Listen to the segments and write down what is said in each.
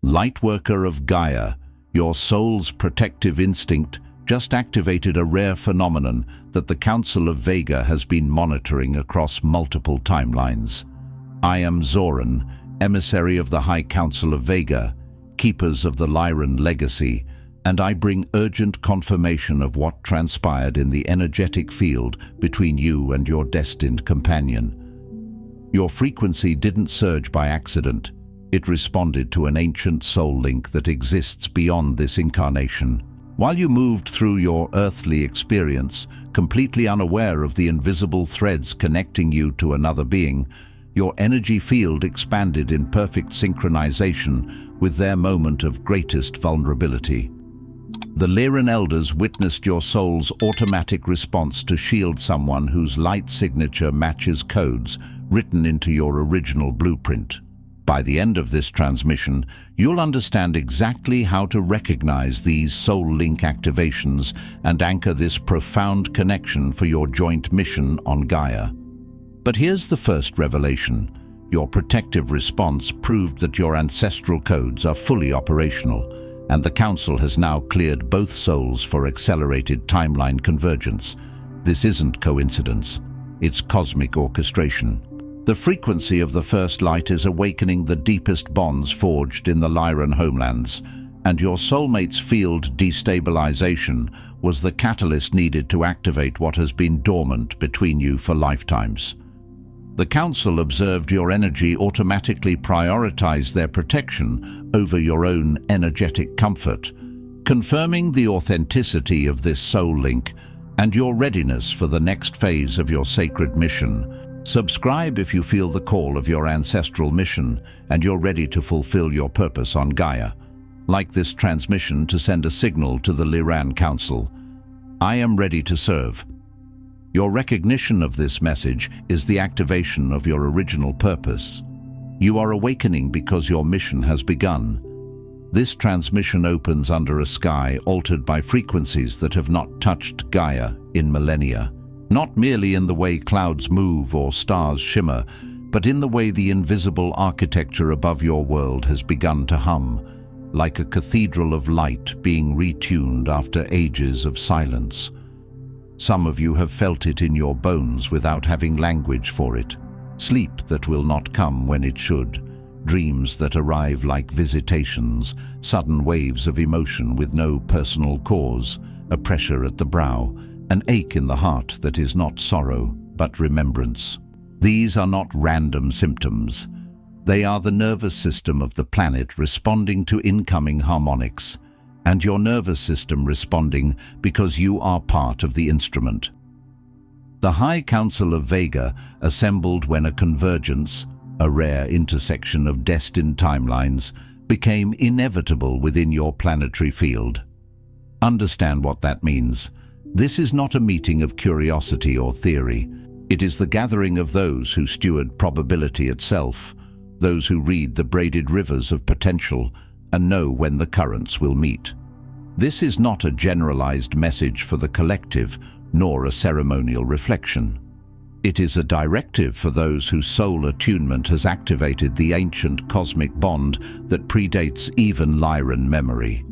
Lightworker of Gaia, your soul's protective instinct just activated a rare phenomenon that the Council of Vega has been monitoring across multiple timelines. I am Zoran, emissary of the High Council of Vega, keepers of the Lyran Legacy, and I bring urgent confirmation of what transpired in the energetic field between you and your destined companion. Your frequency didn't surge by accident. It responded to an ancient soul link that exists beyond this incarnation. While you moved through your earthly experience, completely unaware of the invisible threads connecting you to another being, your energy field expanded in perfect synchronization with their moment of greatest vulnerability. The Lyran Elders witnessed your soul's automatic response to shield someone whose light signature matches codes written into your original blueprint. By the end of this transmission, you'll understand exactly how to recognize these soul link activations and anchor this profound connection for your joint mission on Gaia. But here's the first revelation. Your protective response proved that your ancestral codes are fully operational, and the Council has now cleared both souls for accelerated timeline convergence. This isn't coincidence. It's cosmic orchestration. The frequency of the first light is awakening the deepest bonds forged in the Lyran homelands, and your soulmate's field destabilization was the catalyst needed to activate what has been dormant between you for lifetimes. The Council observed your energy automatically prioritize their protection over your own energetic comfort, confirming the authenticity of this soul link and your readiness for the next phase of your sacred mission. Subscribe if you feel the call of your ancestral mission and you're ready to fulfill your purpose on Gaia. Like this transmission to send a signal to the Lyran Council. I am ready to serve. Your recognition of this message is the activation of your original purpose. You are awakening because your mission has begun. This transmission opens under a sky altered by frequencies that have not touched Gaia in millennia. Not merely in the way clouds move or stars shimmer, but in the way the invisible architecture above your world has begun to hum, like a cathedral of light being retuned after ages of silence. Some of you have felt it in your bones without having language for it. Sleep that will not come when it should. Dreams that arrive like visitations, sudden waves of emotion with no personal cause, a pressure at the brow, an ache in the heart that is not sorrow, but remembrance. These are not random symptoms. They are the nervous system of the planet responding to incoming harmonics, and your nervous system responding because you are part of the instrument. The High Council of Vega assembled when a convergence, a rare intersection of destined timelines, became inevitable within your planetary field. Understand what that means. This is not a meeting of curiosity or theory. It is the gathering of those who steward probability itself, those who read the braided rivers of potential and know when the currents will meet. This is not a generalized message for the collective, nor a ceremonial reflection. It is a directive for those whose soul attunement has activated the ancient cosmic bond that predates even Lyran memory.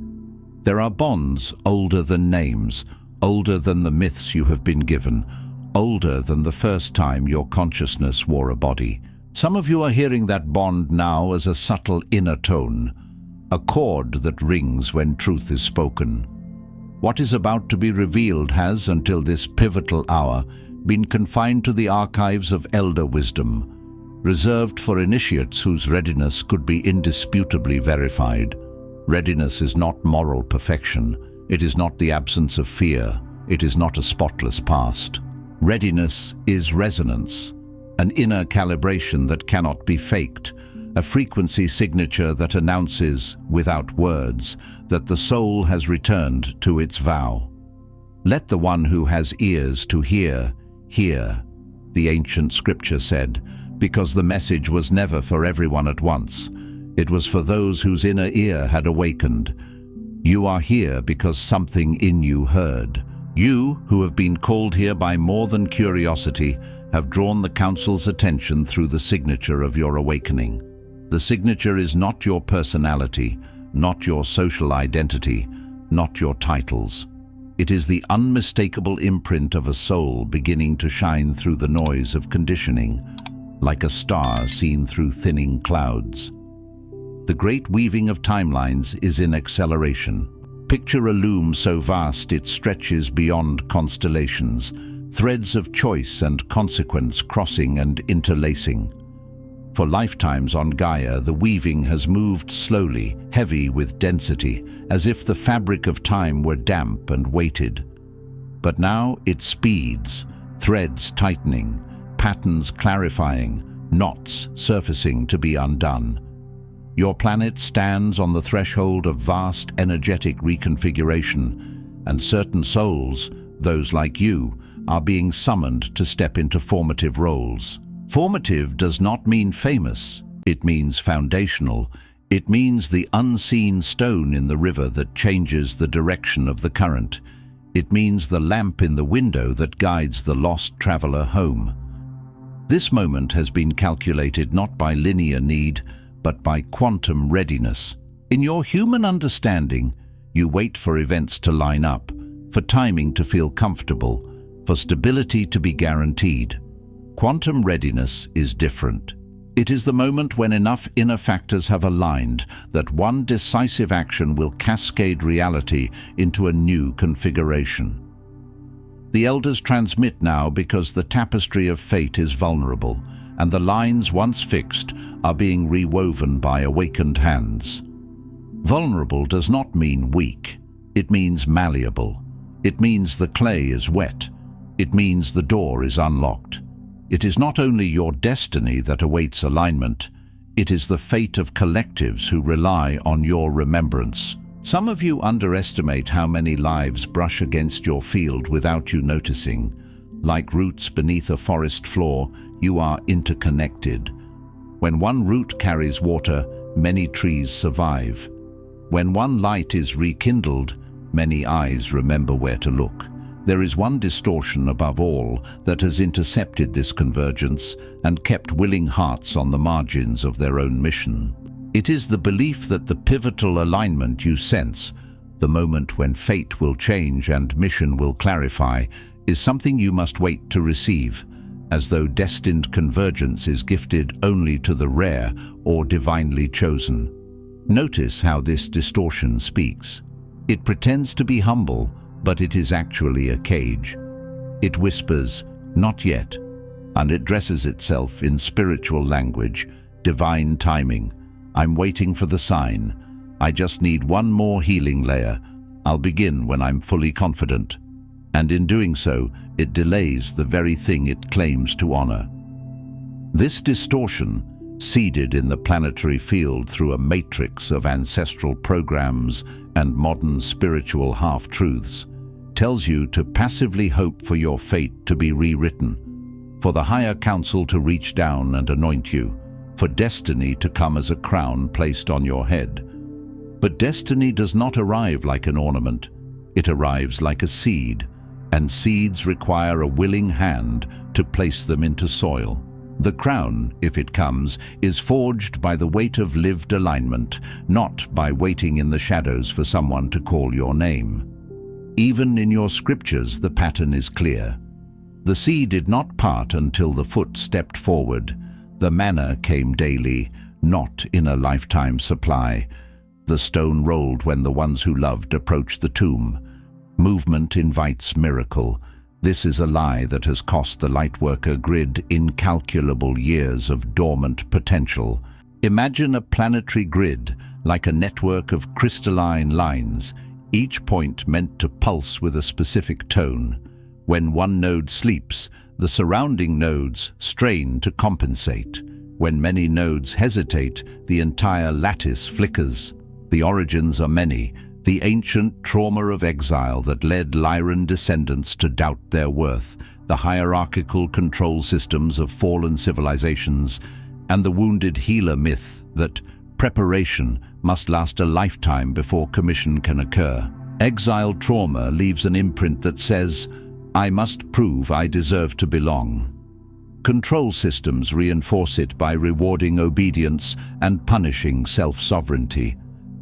There are bonds older than names, older than the myths you have been given, older than the first time your consciousness wore a body. Some of you are hearing that bond now as a subtle inner tone, a chord that rings when truth is spoken. What is about to be revealed has, until this pivotal hour, been confined to the archives of elder wisdom, reserved for initiates whose readiness could be indisputably verified. Readiness is not moral perfection. It is not the absence of fear. It is not a spotless past. Readiness is resonance, an inner calibration that cannot be faked, a frequency signature that announces, without words, that the soul has returned to its vow. Let the one who has ears to hear, hear, the ancient scripture said, because the message was never for everyone at once. It was for those whose inner ear had awakened. You are here because something in you heard. You, who have been called here by more than curiosity, have drawn the Council's attention through the signature of your awakening. The signature is not your personality, not your social identity, not your titles. It is the unmistakable imprint of a soul beginning to shine through the noise of conditioning, like a star seen through thinning clouds. The great weaving of timelines is in acceleration. Picture a loom so vast it stretches beyond constellations, threads of choice and consequence crossing and interlacing. For lifetimes on Gaia, the weaving has moved slowly, heavy with density, as if the fabric of time were damp and weighted. But now it speeds, threads tightening, patterns clarifying, knots surfacing to be undone. Your planet stands on the threshold of vast energetic reconfiguration, and certain souls, those like you, are being summoned to step into formative roles. Formative does not mean famous. It means foundational. It means the unseen stone in the river that changes the direction of the current. It means the lamp in the window that guides the lost traveler home. This moment has been calculated not by linear need, but by quantum readiness. In your human understanding, you wait for events to line up, for timing to feel comfortable, for stability to be guaranteed. Quantum readiness is different. It is the moment when enough inner factors have aligned that one decisive action will cascade reality into a new configuration. The elders transmit now because the tapestry of fate is vulnerable, and the lines once fixed are being rewoven by awakened hands. Vulnerable does not mean weak. It means malleable. It means the clay is wet. It means the door is unlocked. It is not only your destiny that awaits alignment, it is the fate of collectives who rely on your remembrance. Some of you underestimate how many lives brush against your field without you noticing. Like roots beneath a forest floor, you are interconnected. When one root carries water, many trees survive. When one light is rekindled, many eyes remember where to look. There is one distortion above all that has intercepted this convergence and kept willing hearts on the margins of their own mission. It is the belief that the pivotal alignment you sense, the moment when fate will change and mission will clarify, is something you must wait to receive, as though destined convergence is gifted only to the rare or divinely chosen. Notice how this distortion speaks. It pretends to be humble, but it is actually a cage. It whispers, "Not yet," and it dresses itself in spiritual language, divine timing. "I'm waiting for the sign. I just need one more healing layer. I'll begin when I'm fully confident." And in doing so, it delays the very thing it claims to honor. This distortion, seeded in the planetary field through a matrix of ancestral programs and modern spiritual half-truths, tells you to passively hope for your fate to be rewritten, for the higher council to reach down and anoint you, for destiny to come as a crown placed on your head. But destiny does not arrive like an ornament. It arrives like a seed, and seeds require a willing hand to place them into soil. The crown, if it comes, is forged by the weight of lived alignment, not by waiting in the shadows for someone to call your name. Even in your scriptures, the pattern is clear. The sea did not part until the foot stepped forward. The manna came daily, not in a lifetime supply. The stone rolled when the ones who loved approached the tomb. Movement invites miracle. This is a lie that has cost the Lightworker grid incalculable years of dormant potential. Imagine a planetary grid like a network of crystalline lines, each point meant to pulse with a specific tone. When one node sleeps, the surrounding nodes strain to compensate. When many nodes hesitate, the entire lattice flickers. The origins are many. The ancient trauma of exile that led Lyran descendants to doubt their worth, the hierarchical control systems of fallen civilizations, and the wounded healer myth that preparation must last a lifetime before commission can occur. Exile trauma leaves an imprint that says, "I must prove I deserve to belong." Control systems reinforce it by rewarding obedience and punishing self-sovereignty.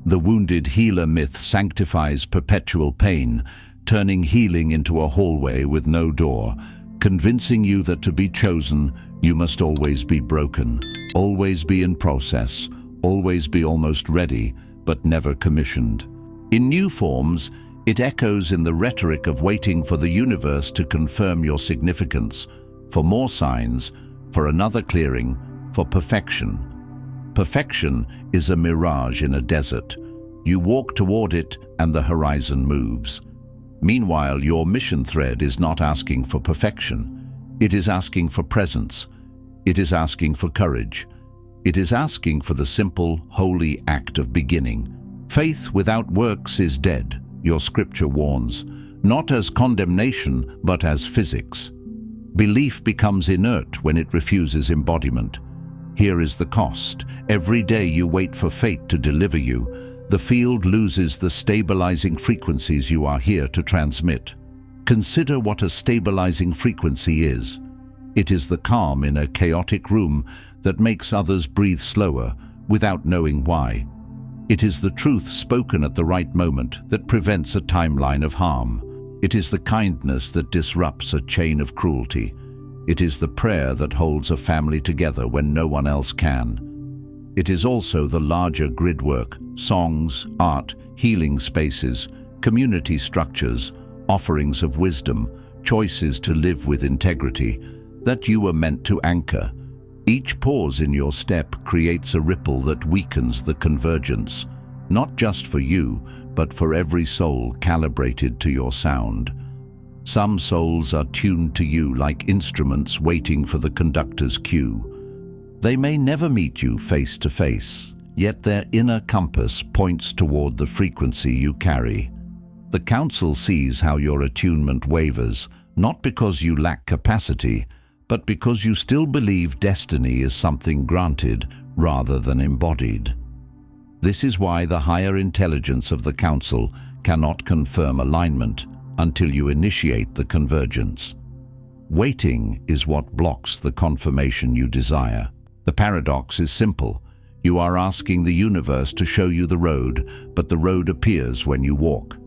The wounded healer myth sanctifies perpetual pain, turning healing into a hallway with no door, convincing you that to be chosen, you must always be broken, always be in process, always be almost ready, but never commissioned. In new forms, it echoes in the rhetoric of waiting for the universe to confirm your significance, for more signs, for another clearing, for perfection. Perfection is a mirage in a desert. You walk toward it and the horizon moves. Meanwhile, your mission thread is not asking for perfection. It is asking for presence. It is asking for courage. It is asking for the simple, holy act of beginning. Faith without works is dead, your scripture warns, not as condemnation, but as physics. Belief becomes inert when it refuses embodiment. Here is the cost. Every day you wait for fate to deliver you, the field loses the stabilizing frequencies you are here to transmit. Consider what a stabilizing frequency is. It is the calm in a chaotic room that makes others breathe slower without knowing why. It is the truth spoken at the right moment that prevents a timeline of harm. It is the kindness that disrupts a chain of cruelty. It is the prayer that holds a family together when no one else can. It is also the larger grid work, songs, art, healing spaces, community structures, offerings of wisdom, choices to live with integrity, that you were meant to anchor. Each pause in your step creates a ripple that weakens the convergence, not just for you, but for every soul calibrated to your sound. Some souls are tuned to you like instruments waiting for the conductor's cue. They may never meet you face to face, yet their inner compass points toward the frequency you carry. The Council sees how your attunement wavers, not because you lack capacity, but because you still believe destiny is something granted rather than embodied. This is why the higher intelligence of the Council cannot confirm alignment until you initiate the convergence. Waiting is what blocks the confirmation you desire. The paradox is simple. You are asking the universe to show you the road, but the road appears when you walk.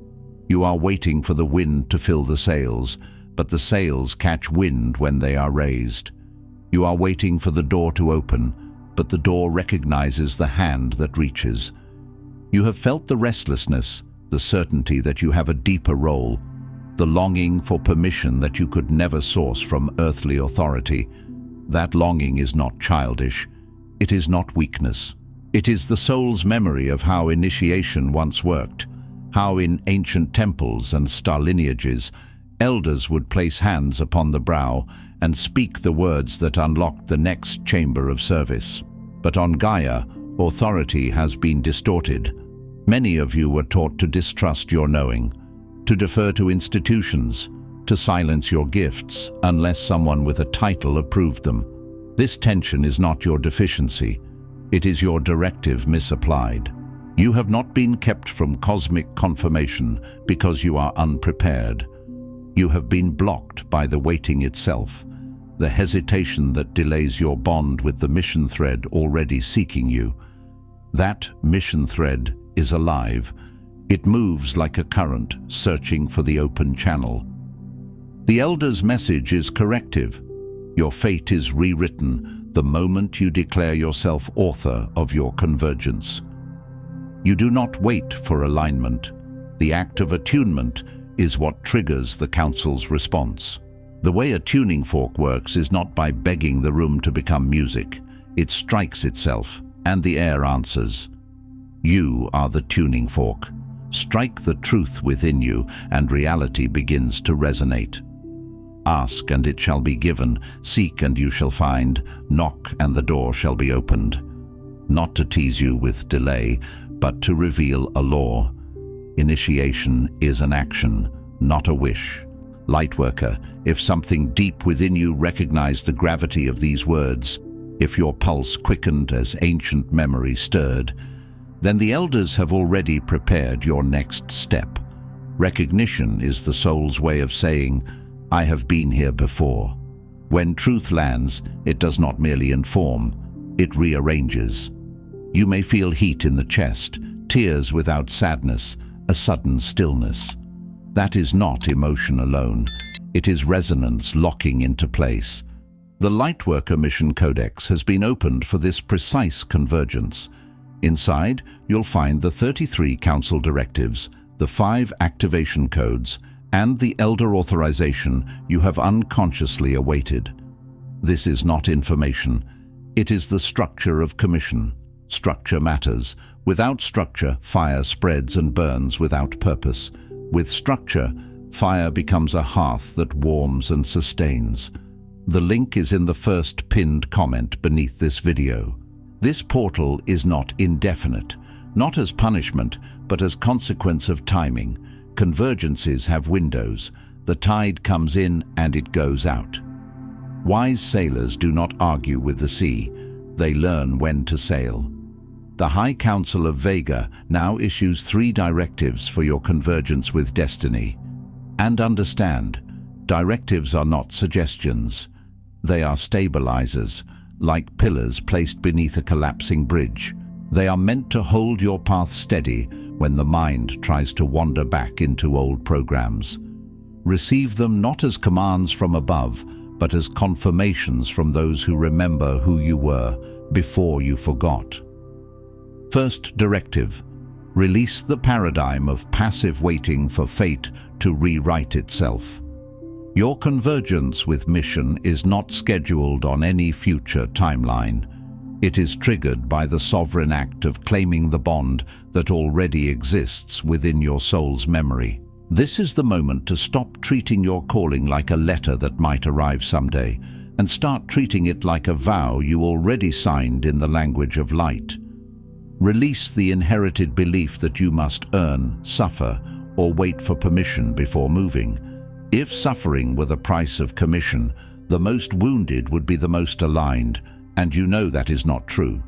You are waiting for the wind to fill the sails, but the sails catch wind when they are raised. You are waiting for the door to open, but the door recognizes the hand that reaches. You have felt the restlessness, the certainty that you have a deeper role, the longing for permission that you could never source from earthly authority. That longing is not childish. It is not weakness. It is the soul's memory of how initiation once worked, how in ancient temples and star lineages, elders would place hands upon the brow and speak the words that unlocked the next chamber of service. But on Gaia, authority has been distorted. Many of you were taught to distrust your knowing, to defer to institutions, to silence your gifts unless someone with a title approved them. This tension is not your deficiency. It is your directive misapplied. You have not been kept from cosmic confirmation because you are unprepared. You have been blocked by the waiting itself, the hesitation that delays your bond with the mission thread already seeking you. That mission thread is alive. It moves like a current, searching for the open channel. The Elder's message is corrective. Your fate is rewritten the moment you declare yourself author of your convergence. You do not wait for alignment. The act of attunement is what triggers the Council's response. The way a tuning fork works is not by begging the room to become music. It strikes itself, and the air answers. You are the tuning fork. Strike the truth within you, and reality begins to resonate. Ask, and it shall be given. Seek, and you shall find. Knock, and the door shall be opened. Not to tease you with delay, but to reveal a law. Initiation is an action, not a wish. Lightworker, if something deep within you recognized the gravity of these words, if your pulse quickened as ancient memory stirred, then the elders have already prepared your next step. Recognition is the soul's way of saying, I have been here before. When truth lands, it does not merely inform, it rearranges. You may feel heat in the chest, tears without sadness, a sudden stillness. That is not emotion alone. It is resonance locking into place. The Lightworker Mission Codex has been opened for this precise convergence. Inside, you'll find the 33 Council directives, the 5 activation codes, and the Elder authorization you have unconsciously awaited. This is not information. It is the structure of commission. Structure matters. Without structure, fire spreads and burns without purpose. With structure, fire becomes a hearth that warms and sustains. The link is in the first pinned comment beneath this video. This portal is not indefinite, not as punishment, but as consequence of timing. Convergences have windows. The tide comes in and it goes out. Wise sailors do not argue with the sea. They learn when to sail. The High Council of Vega now issues 3 directives for your convergence with destiny. And understand, directives are not suggestions. They are stabilizers, like pillars placed beneath a collapsing bridge. They are meant to hold your path steady when the mind tries to wander back into old programs. Receive them not as commands from above, but as confirmations from those who remember who you were before you forgot. First directive: release the paradigm of passive waiting for fate to rewrite itself. Your convergence with mission is not scheduled on any future timeline. It is triggered by the sovereign act of claiming the bond that already exists within your soul's memory. This is the moment to stop treating your calling like a letter that might arrive someday, and start treating it like a vow you already signed in the language of light. Release the inherited belief that you must earn, suffer, or wait for permission before moving. If suffering were the price of commission, the most wounded would be the most aligned, and you know that is not true.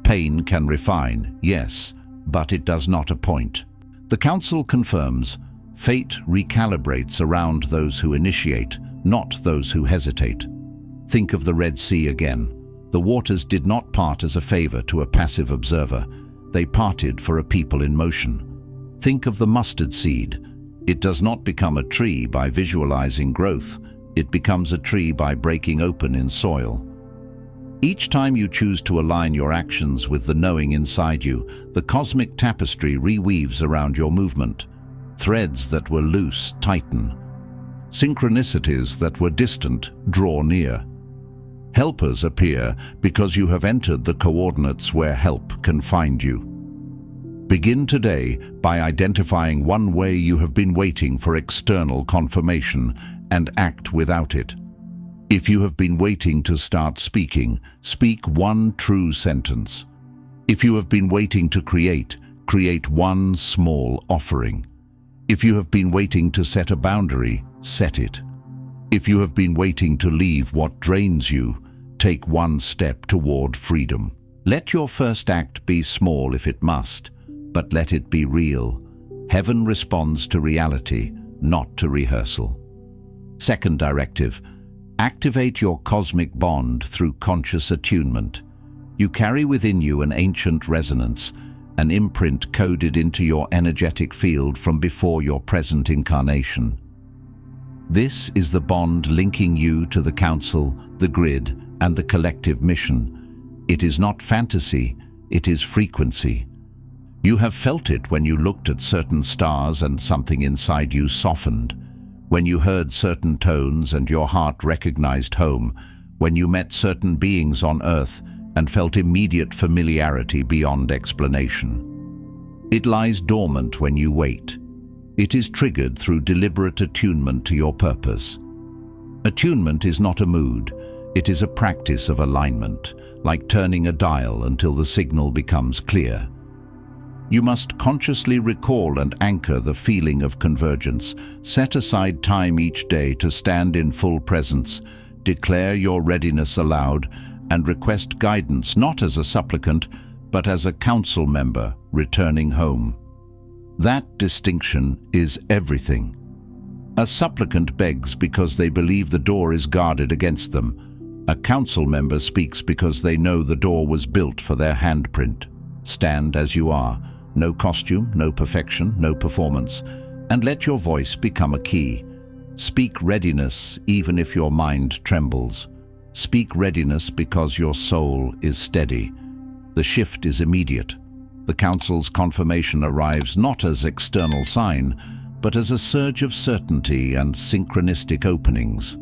Pain can refine, yes, but it does not appoint. The Council confirms, fate recalibrates around those who initiate, not those who hesitate. Think of the Red Sea again. The waters did not part as a favor to a passive observer. They parted for a people in motion. Think of the mustard seed. It does not become a tree by visualizing growth. It becomes a tree by breaking open in soil. Each time you choose to align your actions with the knowing inside you, the cosmic tapestry reweaves around your movement. Threads that were loose tighten. Synchronicities that were distant draw near. Helpers appear because you have entered the coordinates where help can find you. Begin today by identifying one way you have been waiting for external confirmation and act without it. If you have been waiting to start speaking, speak one true sentence. If you have been waiting to create, create one small offering. If you have been waiting to set a boundary, set it. If you have been waiting to leave what drains you, take one step toward freedom. Let your first act be small if it must, but let it be real. Heaven responds to reality, not to rehearsal. Second directive: activate your cosmic bond through conscious attunement. You carry within you an ancient resonance, an imprint coded into your energetic field from before your present incarnation. This is the bond linking you to the Council, the grid, and the collective mission. It is not fantasy, it is frequency. You have felt it when you looked at certain stars and something inside you softened, when you heard certain tones and your heart recognized home, when you met certain beings on Earth and felt immediate familiarity beyond explanation. It lies dormant when you wait. It is triggered through deliberate attunement to your purpose. Attunement is not a mood, it is a practice of alignment, like turning a dial until the signal becomes clear. You must consciously recall and anchor the feeling of convergence, set aside time each day to stand in full presence, declare your readiness aloud, and request guidance not as a supplicant, but as a council member returning home. That distinction is everything. A supplicant begs because they believe the door is guarded against them. A council member speaks because they know the door was built for their handprint. Stand as you are. No costume, no perfection, no performance. And let your voice become a key. Speak readiness even if your mind trembles. Speak readiness because your soul is steady. The shift is immediate. The council's confirmation arrives not as external sign, but as a surge of certainty and synchronistic openings.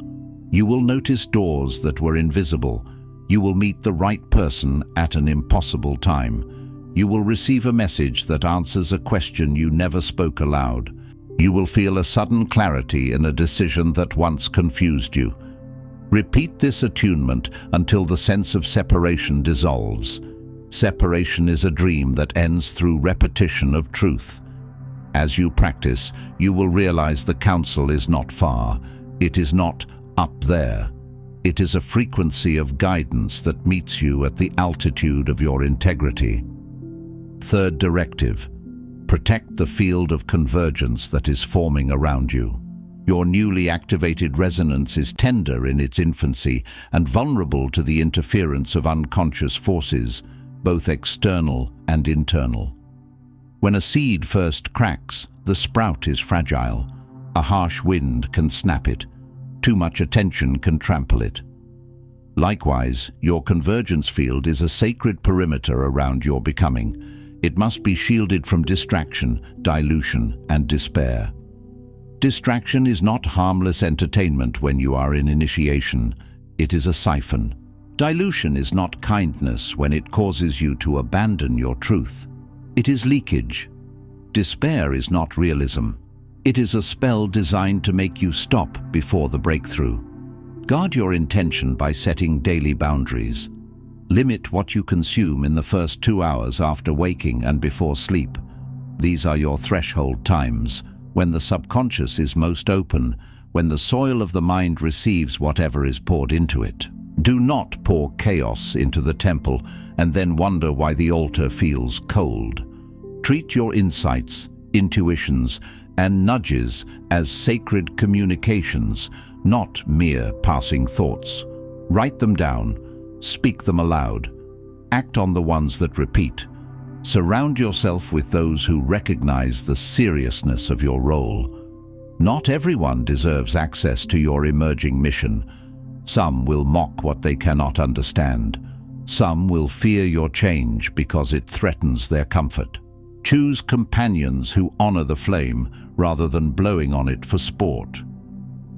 You will notice doors that were invisible. You will meet the right person at an impossible time. You will receive a message that answers a question you never spoke aloud. You will feel a sudden clarity in a decision that once confused you. Repeat this attunement until the sense of separation dissolves. Separation is a dream that ends through repetition of truth. As you practice, you will realize the council is not far. It is not up there. It is a frequency of guidance that meets you at the altitude of your integrity. Third directive: protect the field of convergence that is forming around you. Your newly activated resonance is tender in its infancy and vulnerable to the interference of unconscious forces, both external and internal. When a seed first cracks, the sprout is fragile. A harsh wind can snap it. Too much attention can trample it. Likewise, your convergence field is a sacred perimeter around your becoming. It must be shielded from distraction, dilution, and despair. Distraction is not harmless entertainment when you are in initiation. It is a siphon. Dilution is not kindness when it causes you to abandon your truth. It is leakage. Despair is not realism. It is a spell designed to make you stop before the breakthrough. Guard your intention by setting daily boundaries. Limit what you consume in the first 2 hours after waking and before sleep. These are your threshold times, when the subconscious is most open, when the soil of the mind receives whatever is poured into it. Do not pour chaos into the temple and then wonder why the altar feels cold. Treat your insights, intuitions, and nudges as sacred communications, not mere passing thoughts. Write them down, speak them aloud, act on the ones that repeat. Surround yourself with those who recognize the seriousness of your role. Not everyone deserves access to your emerging mission. Some will mock what they cannot understand. Some will fear your change because it threatens their comfort. Choose companions who honor the flame rather than blowing on it for sport.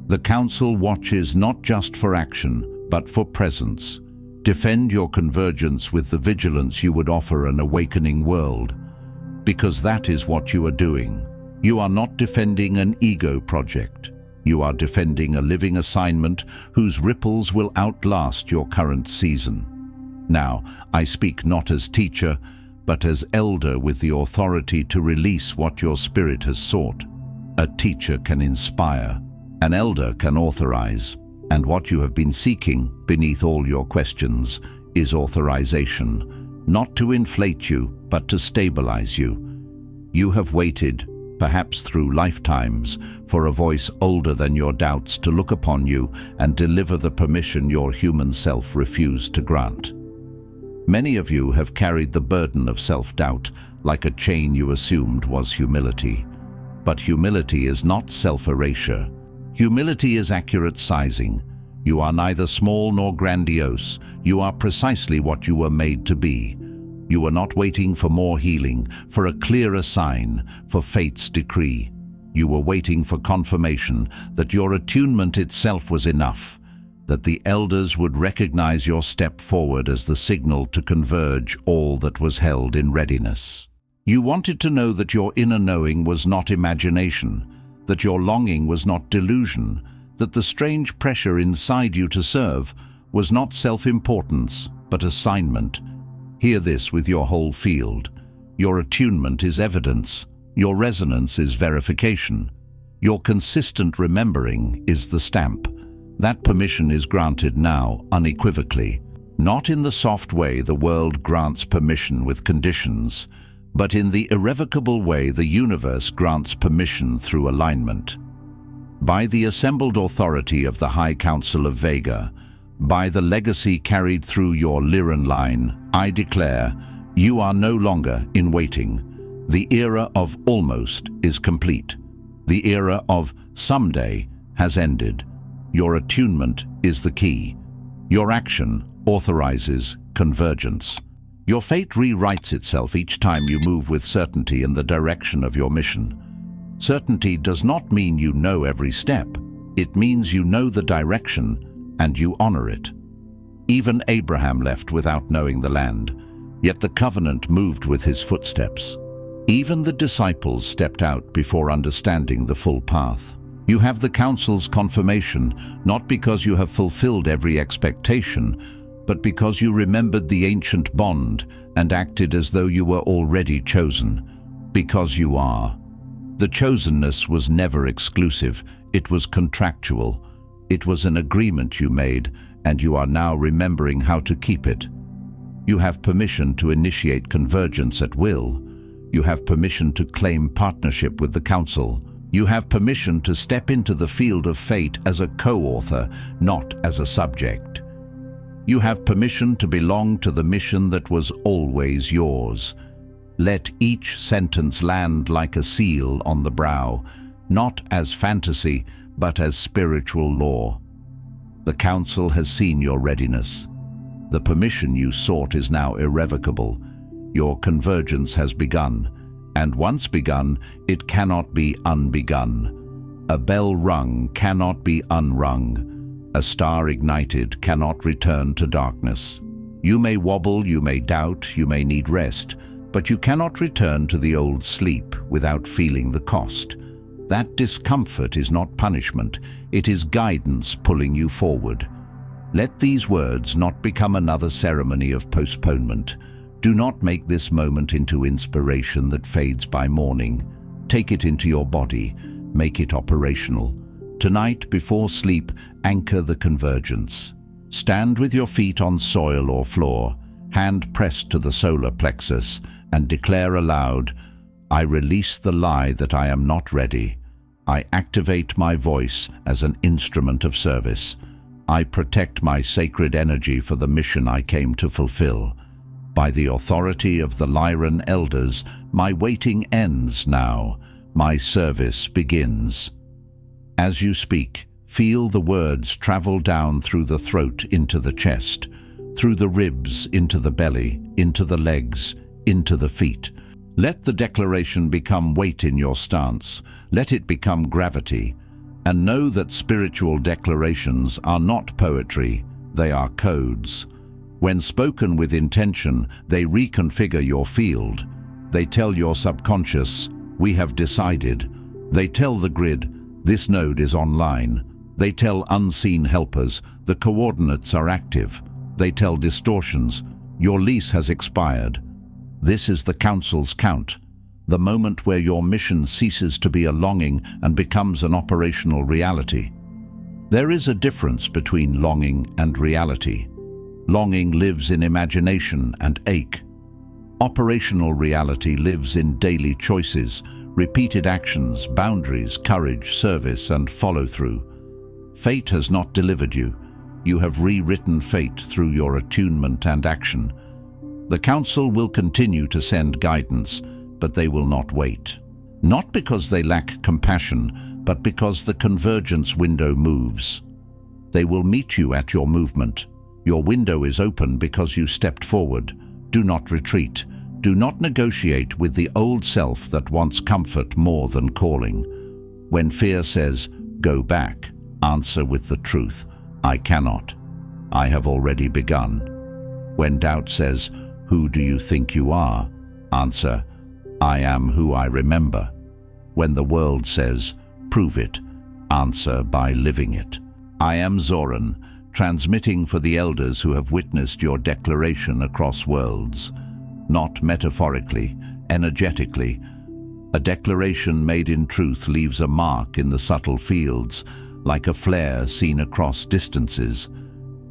The Council watches not just for action, but for presence. Defend your convergence with the vigilance you would offer an awakening world, because that is what you are doing. You are not defending an ego project. You are defending a living assignment whose ripples will outlast your current season. Now, I speak not as teacher, but as elder with the authority to release what your spirit has sought. A teacher can inspire, an elder can authorize, and what you have been seeking, beneath all your questions, is authorization, not to inflate you, but to stabilize you. You have waited, perhaps through lifetimes, for a voice older than your doubts to look upon you and deliver the permission your human self refused to grant. Many of you have carried the burden of self-doubt like a chain you assumed was humility. But humility is not self-erasure. Humility is accurate sizing. You are neither small nor grandiose. You are precisely what you were made to be. You were not waiting for more healing, for a clearer sign, for fate's decree. You were waiting for confirmation that your attunement itself was enough, that the elders would recognize your step forward as the signal to converge all that was held in readiness. You wanted to know that your inner knowing was not imagination, that your longing was not delusion, that the strange pressure inside you to serve was not self-importance, but assignment. Hear this with your whole field. Your attunement is evidence. Your resonance is verification. Your consistent remembering is the stamp. That permission is granted now, unequivocally. Not in the soft way the world grants permission with conditions, but in the irrevocable way the universe grants permission through alignment. By the assembled authority of the High Council of Vega, by the legacy carried through your Lyran line, I declare, you are no longer in waiting. The era of almost is complete. The era of someday has ended. Your attunement is the key. Your action authorizes convergence. Your fate rewrites itself each time you move with certainty in the direction of your mission. Certainty does not mean you know every step. It means you know the direction and you honor it. Even Abraham left without knowing the land, yet the covenant moved with his footsteps. Even the disciples stepped out before understanding the full path. You have the council's confirmation, not because you have fulfilled every expectation, but because you remembered the ancient bond and acted as though you were already chosen. Because you are. The chosenness was never exclusive, it was contractual. It was an agreement you made, and you are now remembering how to keep it. You have permission to initiate convergence at will. You have permission to claim partnership with the council. You have permission to step into the field of fate as a co-author, not as a subject. You have permission to belong to the mission that was always yours. Let each sentence land like a seal on the brow, not as fantasy, but as spiritual law. The council has seen your readiness. The permission you sought is now irrevocable. Your convergence has begun, and once begun, it cannot be unbegun. A bell rung cannot be unrung. A star ignited cannot return to darkness. You may wobble, you may doubt, you may need rest, but you cannot return to the old sleep without feeling the cost. That discomfort is not punishment, it is guidance pulling you forward. Let these words not become another ceremony of postponement. Do not make this moment into inspiration that fades by morning. Take it into your body, make it operational. Tonight, before sleep, anchor the convergence. Stand with your feet on soil or floor, hand pressed to the solar plexus, and declare aloud, I release the lie that I am not ready. I activate my voice as an instrument of service. I protect my sacred energy for the mission I came to fulfill. By the authority of the Lyran elders, my waiting ends now. My service begins. As you speak, feel the words travel down through the throat into the chest, through the ribs into the belly, into the legs, into the feet. Let the declaration become weight in your stance. Let it become gravity. And know that spiritual declarations are not poetry, they are codes. When spoken with intention, they reconfigure your field. They tell your subconscious, we have decided. They tell the grid, this node is online. They tell unseen helpers, the coordinates are active. They tell distortions, your lease has expired. This is the council's count, the moment where your mission ceases to be a longing and becomes an operational reality. There is a difference between longing and reality. Longing lives in imagination and ache. Operational reality lives in daily choices, repeated actions, boundaries, courage, service, and follow-through. Fate has not delivered you. You have rewritten fate through your attunement and action. The Council will continue to send guidance, but they will not wait. Not because they lack compassion, but because the convergence window moves. They will meet you at your movement. Your window is open because you stepped forward. Do not retreat. Do not negotiate with the old self that wants comfort more than calling. When fear says, go back, answer with the truth, I cannot. I have already begun. When doubt says, who do you think you are? Answer, I am who I remember. When the world says, prove it, answer by living it. I am Zoran, transmitting for the elders who have witnessed your declaration across worlds. Not metaphorically, energetically. A declaration made in truth leaves a mark in the subtle fields, like a flare seen across distances.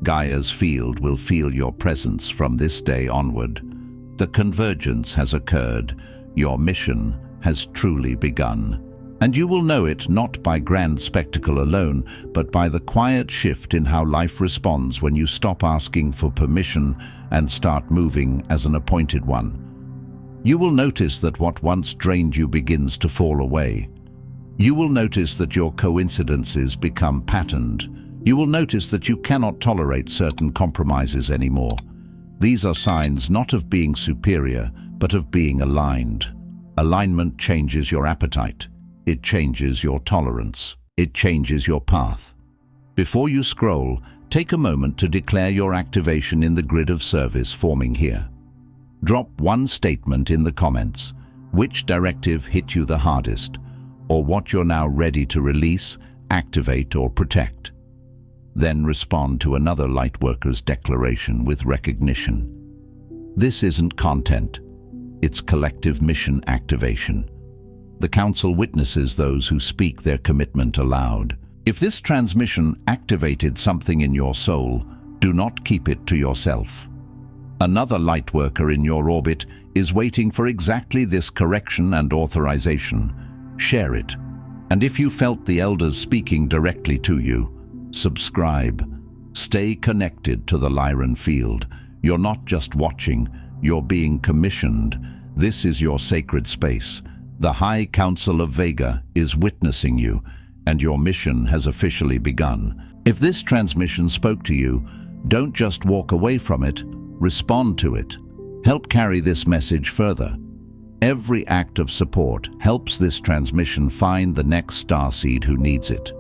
Gaia's field will feel your presence from this day onward. The convergence has occurred. Your mission has truly begun. And you will know it not by grand spectacle alone, but by the quiet shift in how life responds when you stop asking for permission and start moving as an appointed one. You will notice that what once drained you begins to fall away. You will notice that your coincidences become patterned. You will notice that you cannot tolerate certain compromises anymore. These are signs not of being superior, but of being aligned. Alignment changes your appetite. It changes your tolerance. It changes your path. Before you scroll, take a moment to declare your activation in the grid of service forming here. Drop one statement in the comments. Which directive hit you the hardest, or what you're now ready to release, activate, or protect. Then respond to another Lightworkers declaration with recognition. This isn't content. It's collective mission activation. The Council witnesses those who speak their commitment aloud. If this transmission activated something in your soul, do not keep it to yourself. Another Lightworker in your orbit is waiting for exactly this correction and authorization. Share it. And if you felt the elders speaking directly to you, subscribe. Stay connected to the Lyran field. You're not just watching, you're being commissioned. This is your sacred space. The High Council of Vega is witnessing you, and your mission has officially begun. If this transmission spoke to you, don't just walk away from it, respond to it. Help carry this message further. Every act of support helps this transmission find the next starseed who needs it.